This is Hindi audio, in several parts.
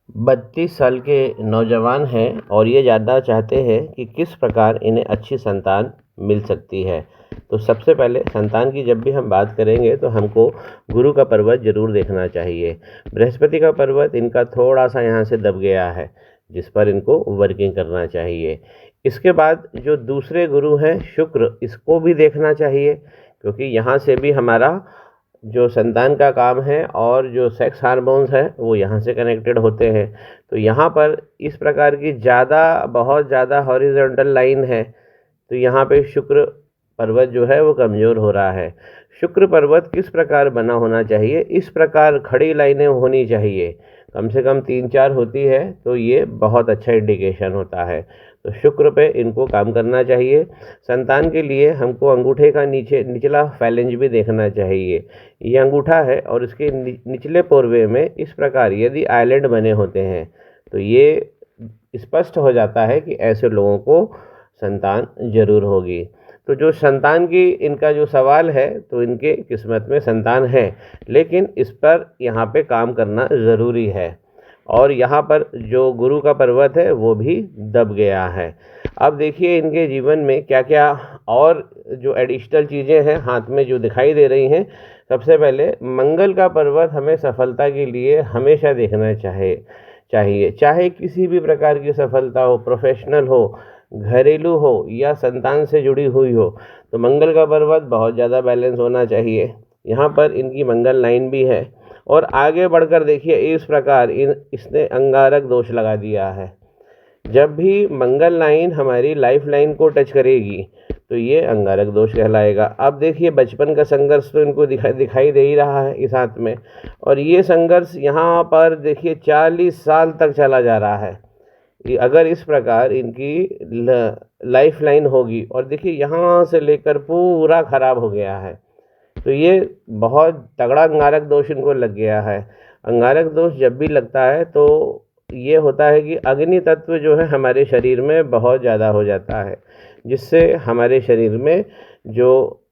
32 साल के नौजवान हैं और ये जानना चाहते हैं कि किस प्रकार इन्हें अच्छी संतान मिल सकती है। तो सबसे पहले संतान की जब भी हम बात करेंगे तो हमको गुरु का पर्वत ज़रूर देखना चाहिए। बृहस्पति का पर्वत इनका थोड़ा-सा यहाँ से दब गया है, जिस पर इनको वर्किंग करना चाहिए। इसके बाद जो दूसरे गुरु हैं शुक्र, इसको भी देखना चाहिए, क्योंकि यहाँ से भी हमारा जो संतान का काम है और जो सेक्स हार्मोन्स हैं वो यहाँ से कनेक्टेड होते हैं। तो यहाँ पर इस प्रकार की बहुत ज़्यादा हॉरिजॉन्टल लाइन है, तो यहाँ पे शुक्र पर्वत जो है वो कमज़ोर हो रहा है। शुक्र पर्वत किस प्रकार बना होना चाहिए, इस प्रकार खड़ी लाइनें होनी चाहिए, कम से कम 3-4 होती है तो ये बहुत अच्छा इंडिकेशन होता है। तो शुक्र पे इनको काम करना चाहिए। संतान के लिए हमको अंगूठे का निचला फैलेंज भी देखना चाहिए। ये अंगूठा है और इसके निचले पोरवे में इस प्रकार यदि आइलैंड बने होते हैं तो ये स्पष्ट हो जाता है कि ऐसे लोगों को संतान ज़रूर होगी। तो जो संतान की इनका जो सवाल है, तो इनके किस्मत में संतान है, लेकिन इस पर यहाँ पे काम करना ज़रूरी है। और यहाँ पर जो गुरु का पर्वत है वो भी दब गया है। अब देखिए इनके जीवन में क्या क्या और जो एडिशनल चीज़ें हैं हाथ में जो दिखाई दे रही हैं। सबसे पहले मंगल का पर्वत हमें सफलता के लिए हमेशा देखना चाहिए, चाहे किसी भी प्रकार की सफलता हो, प्रोफेशनल हो, घरेलू हो या संतान से जुड़ी हुई हो, तो मंगल का पर्वत बहुत ज़्यादा बैलेंस होना चाहिए। यहाँ पर इनकी मंगल लाइन भी है। और आगे बढ़कर देखिए इस प्रकार इसने अंगारक दोष लगा दिया है। जब भी मंगल लाइन हमारी लाइफ लाइन को टच करेगी तो ये अंगारक दोष कहलाएगा। अब देखिए बचपन का संघर्ष तो इनको दिखाई दे ही रहा है इस हाथ में, और ये संघर्ष यहाँ पर देखिए 40 साल तक चला जा रहा है। अगर इस प्रकार इनकी लाइफ लाइन होगी, और देखिए यहाँ से लेकर पूरा खराब हो गया है, तो ये बहुत तगड़ा अंगारक दोष इनको लग गया है। अंगारक दोष जब भी लगता है तो ये होता है कि अग्नि तत्व जो है हमारे शरीर में बहुत ज़्यादा हो जाता है, जिससे हमारे शरीर में जो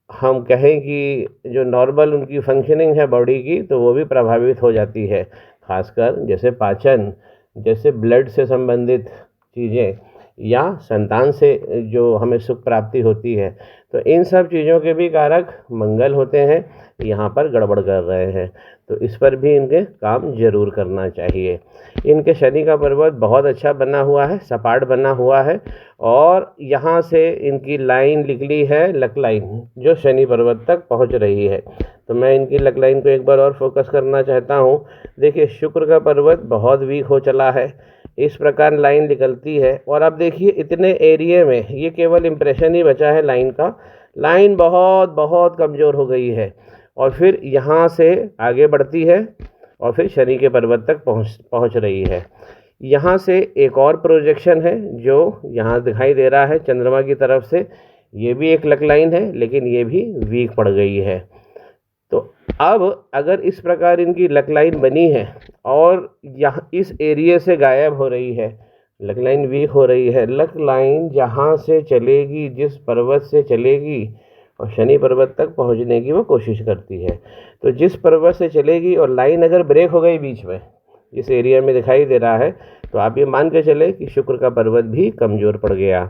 हम कहें कि जो नॉर्मल उनकी फंक्शनिंग है बॉडी की, तो वो भी प्रभावित हो जाती है। खासकर जैसे पाचन, जैसे ब्लड से संबंधित चीज़ें, या संतान से जो हमें सुख प्राप्ति होती है, तो इन सब चीज़ों के भी कारक मंगल होते हैं। यहाँ पर गड़बड़ कर रहे हैं, तो इस पर भी इनके काम जरूर करना चाहिए। इनके शनि का पर्वत बहुत अच्छा बना हुआ है, सपाट बना हुआ है, और यहाँ से इनकी लाइन निकली है लक लाइन, जो शनि पर्वत तक पहुँच रही है। तो मैं इनकी लक लाइन को एक बार और फोकस करना चाहता हूँ। देखिए शुक्र का पर्वत बहुत वीक हो चला है, इस प्रकार लाइन निकलती है, और अब देखिए इतने एरिया में ये केवल इम्प्रेशन ही बचा है लाइन का। लाइन बहुत बहुत कमज़ोर हो गई है, और फिर यहाँ से आगे बढ़ती है और फिर शनि के पर्वत तक पहुँच रही है। यहाँ से एक और प्रोजेक्शन है जो यहाँ दिखाई दे रहा है चंद्रमा की तरफ से, ये भी एक लक लाइन है, लेकिन ये भी वीक पड़ गई है। तो अब अगर इस प्रकार इनकी लक लाइन बनी है और यहाँ इस एरिया से गायब हो रही है, लक लाइन वीक हो रही है, लक लाइन जहाँ से चलेगी, जिस पर्वत से चलेगी, और शनि पर्वत तक पहुँचने की वो कोशिश करती है। तो जिस पर्वत से चलेगी और लाइन अगर ब्रेक हो गई बीच में, इस एरिया में दिखाई दे रहा है, तो आप ये मान के चले कि शुक्र का पर्वत भी कमज़ोर पड़ गया।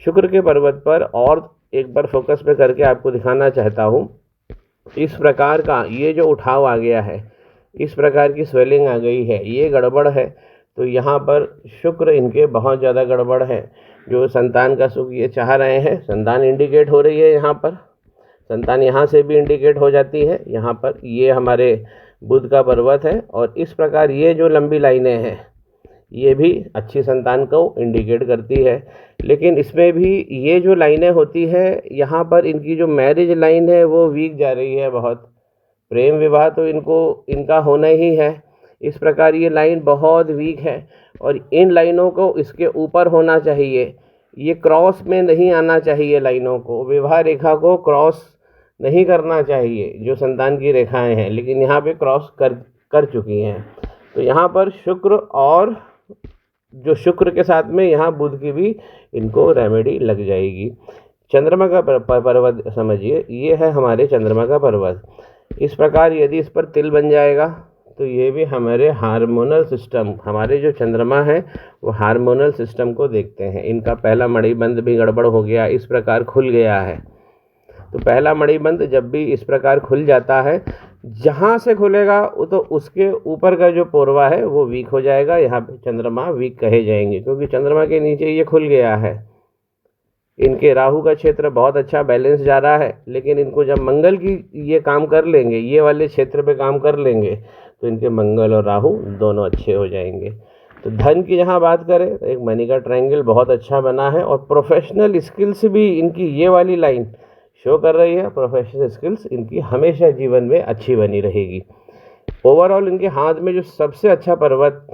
शुक्र के पर्वत पर और एक बार फोकस में करके आपको दिखाना चाहता हूँ। इस प्रकार का ये जो उठाव आ गया है, इस प्रकार की स्वेलिंग आ गई है, ये गड़बड़ है। तो यहाँ पर शुक्र इनके बहुत ज़्यादा गड़बड़ है। जो संतान का सुख ये चाह रहे हैं, संतान इंडिकेट हो रही है, यहाँ पर संतान यहाँ से भी इंडिकेट हो जाती है। यहाँ पर ये हमारे बुध का पर्वत है, और इस प्रकार ये जो लंबी लाइनें हैं ये भी अच्छी संतान को इंडिकेट करती है। लेकिन इसमें भी ये जो लाइनें होती है, यहाँ पर इनकी जो मैरिज लाइन है वो वीक जा रही है बहुत। प्रेम विवाह तो इनका होना ही है। इस प्रकार ये लाइन बहुत वीक है, और इन लाइनों को इसके ऊपर होना चाहिए। ये क्रॉस में नहीं आना चाहिए, लाइनों को, विवाह रेखा को क्रॉस नहीं करना चाहिए जो संतान की रेखाएं हैं, लेकिन यहाँ पे क्रॉस कर चुकी हैं। तो यहाँ पर शुक्र, और जो शुक्र के साथ में यहाँ बुध की भी इनको रेमेडी लग जाएगी। चंद्रमा का पर्वत समझिए, ये है हमारे चंद्रमा का पर्वत। इस प्रकार यदि इस पर तिल बन जाएगा तो ये भी हमारे हार्मोनल सिस्टम, हमारे जो चंद्रमा है वो हार्मोनल सिस्टम को देखते हैं। इनका पहला मणिबंध भी गड़बड़ हो गया, इस प्रकार खुल गया है। तो पहला मणिबंध जब भी इस प्रकार खुल जाता है, जहाँ से खुलेगा वो तो उसके ऊपर का जो पोरवा है वो वीक हो जाएगा। यहाँ पे चंद्रमा वीक कहे जाएंगे, क्योंकि चंद्रमा के नीचे ये खुल गया है। इनके राहु का क्षेत्र बहुत अच्छा बैलेंस जा रहा है, लेकिन इनको जब मंगल की ये काम कर लेंगे, ये वाले क्षेत्र पे काम कर लेंगे, तो इनके मंगल और राहु दोनों अच्छे हो जाएंगे। तो धन की जहाँ बात करें तो एक मनी का ट्रायंगल बहुत अच्छा बना है, और प्रोफेशनल स्किल्स भी इनकी ये वाली लाइन शो कर रही है। प्रोफेशनल स्किल्स इनकी हमेशा जीवन में अच्छी बनी रहेगी। ओवरऑल इनके हाथ में जो सबसे अच्छा पर्वत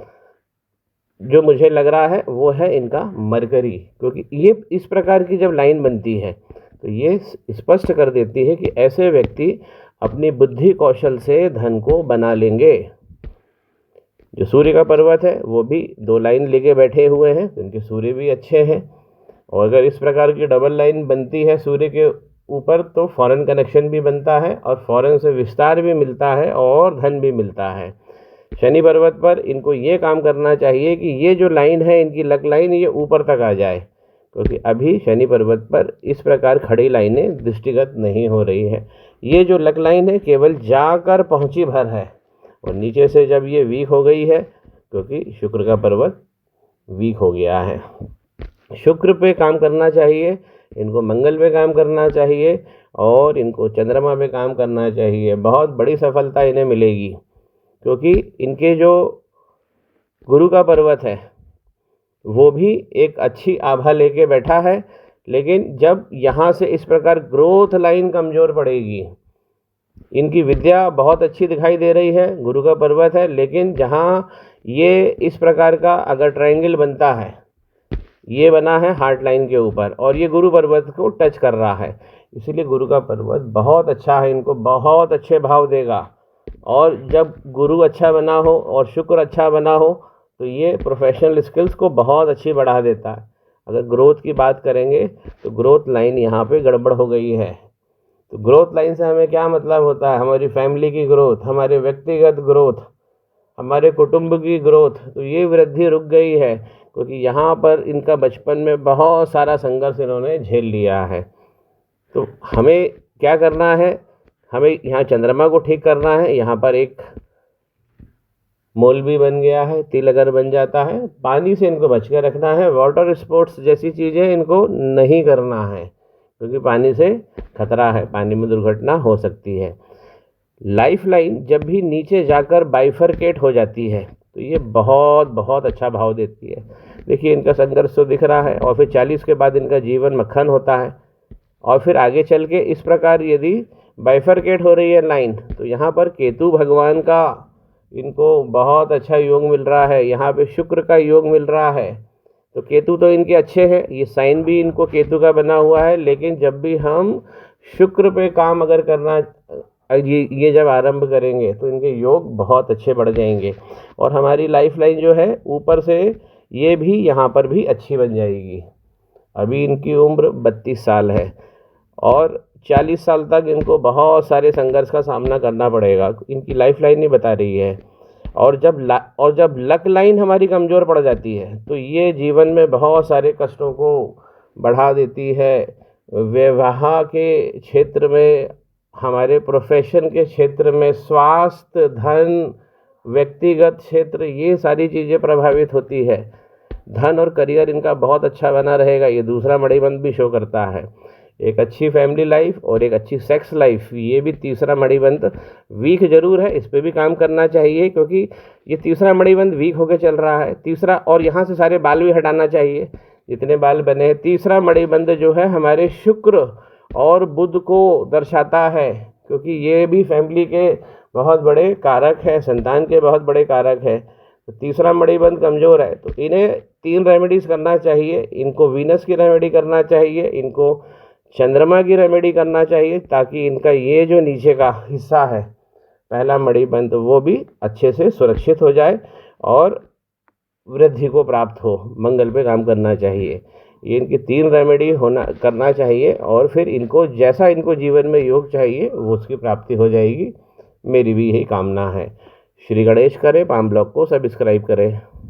जो मुझे लग रहा है वो है इनका मरकरी, क्योंकि ये इस प्रकार की जब लाइन बनती है तो ये स्पष्ट कर देती है कि ऐसे व्यक्ति अपनी बुद्धि कौशल से धन को बना लेंगे। जो सूर्य का पर्वत है वो भी 2 लाइन लेके बैठे हुए हैं, तो इनके सूर्य भी अच्छे हैं। और अगर इस प्रकार की डबल लाइन बनती है सूर्य के ऊपर तो फॉरेन कनेक्शन भी बनता है, और फॉरेन से विस्तार भी मिलता है, और धन भी मिलता है। शनि पर्वत पर इनको ये काम करना चाहिए कि ये जो लाइन है इनकी लक लाइन ये ऊपर तक आ जाए, क्योंकि अभी शनि पर्वत पर इस प्रकार खड़ी लाइनें दृष्टिगत नहीं हो रही है। ये जो लक लाइन है केवल जाकर पहुंची भर है, और नीचे से जब ये वीक हो गई है, क्योंकि शुक्र का पर्वत वीक हो गया है। शुक्र पे काम करना चाहिए, इनको मंगल पे काम करना चाहिए, और इनको चंद्रमा पे काम करना चाहिए। बहुत बड़ी सफलता इन्हें मिलेगी, क्योंकि इनके जो गुरु का पर्वत है वो भी एक अच्छी आभा लेके बैठा है, लेकिन जब यहाँ से इस प्रकार ग्रोथ लाइन कमज़ोर पड़ेगी, इनकी विद्या बहुत अच्छी दिखाई दे रही है, गुरु का पर्वत है, लेकिन जहाँ ये इस प्रकार का अगर ट्रायंगल बनता है, ये बना है हार्ट लाइन के ऊपर और ये गुरु पर्वत को टच कर रहा है, इसीलिए गुरु का पर्वत बहुत अच्छा है, इनको बहुत अच्छे भाव देगा। और जब गुरु अच्छा बना हो और शुक्र अच्छा बना हो तो ये प्रोफेशनल स्किल्स को बहुत अच्छी बढ़ा देता है। अगर ग्रोथ की बात करेंगे तो ग्रोथ लाइन यहाँ पे गड़बड़ हो गई है। तो ग्रोथ लाइन से हमें क्या मतलब होता है? हमारी फैमिली की ग्रोथ, हमारे व्यक्तिगत ग्रोथ, हमारे कुटुंब की ग्रोथ, तो ये वृद्धि रुक गई है, क्योंकि यहाँ पर इनका बचपन में बहुत सारा संघर्ष इन्होंने झेल लिया है। तो हमें क्या करना है? हमें यहाँ चंद्रमा को ठीक करना है। यहाँ पर एक मौलवी बन गया है, तिल अगर बन जाता है, पानी से इनको बच के रखना है। वाटर स्पोर्ट्स जैसी चीज़ें इनको नहीं करना है, क्योंकि पानी से खतरा है, पानी में दुर्घटना हो सकती है। लाइफ लाइन जब भी नीचे जाकर बाइफरकेट हो जाती है तो ये बहुत बहुत अच्छा भाव देती है। देखिए इनका संघर्ष तो दिख रहा है, और फिर 40 के बाद इनका जीवन मक्खन होता है, और फिर आगे चल के इस प्रकार यदि बाइफरकेट हो रही है लाइन, तो यहाँ पर केतु भगवान का इनको बहुत अच्छा योग मिल रहा है, यहाँ पे शुक्र का योग मिल रहा है। तो केतु तो इनके अच्छे हैं, ये साइन भी इनको केतु का बना हुआ है, लेकिन जब भी हम शुक्र पे काम अगर करना ये जब आरंभ करेंगे तो इनके योग बहुत अच्छे बढ़ जाएंगे, और हमारी लाइफ लाइन जो है ऊपर से ये भी यहाँ पर भी अच्छी बन जाएगी। अभी इनकी उम्र 32 साल है, और 40 साल तक इनको बहुत सारे संघर्ष का सामना करना पड़ेगा, इनकी लाइफ लाइन नहीं बता रही है। और जब लक लाइन हमारी कमज़ोर पड़ जाती है तो ये जीवन में बहुत सारे कष्टों को बढ़ा देती है। विवाह के क्षेत्र में, हमारे प्रोफेशन के क्षेत्र में, स्वास्थ्य, धन, व्यक्तिगत क्षेत्र, ये सारी चीज़ें प्रभावित होती है। धन और करियर इनका बहुत अच्छा बना रहेगा, ये दूसरा मणिबंध भी शो करता है। एक अच्छी फैमिली लाइफ और एक अच्छी सेक्स लाइफ, ये भी तीसरा मणिबंध वीक जरूर है, इस पर भी काम करना चाहिए, क्योंकि ये तीसरा मणिबंध वीक होकर चल रहा है। तीसरा, और यहाँ से सारे बाल भी हटाना चाहिए जितने बाल बने हैं। तीसरा मणिबंध जो है हमारे शुक्र और बुध को दर्शाता है, क्योंकि ये भी फैमिली के बहुत बड़े कारक है, संतान के बहुत बड़े कारक है। तो तीसरा मणिबंध कमज़ोर है, तो इन्हें 3 रेमेडीज़ करना चाहिए। इनको वीनस की रेमेडी करना चाहिए, इनको चंद्रमा की रेमेडी करना चाहिए, ताकि इनका ये जो नीचे का हिस्सा है पहला मणिबंध वो भी अच्छे से सुरक्षित हो जाए और वृद्धि को प्राप्त हो। मंगल पे काम करना चाहिए। ये इनकी 3 रेमेडी करना चाहिए, और फिर इनको जैसा इनको जीवन में योग चाहिए वो उसकी प्राप्ति हो जाएगी। मेरी भी यही कामना है। श्री गणेश करें, पाम ब्लॉग को सब्सक्राइब करें।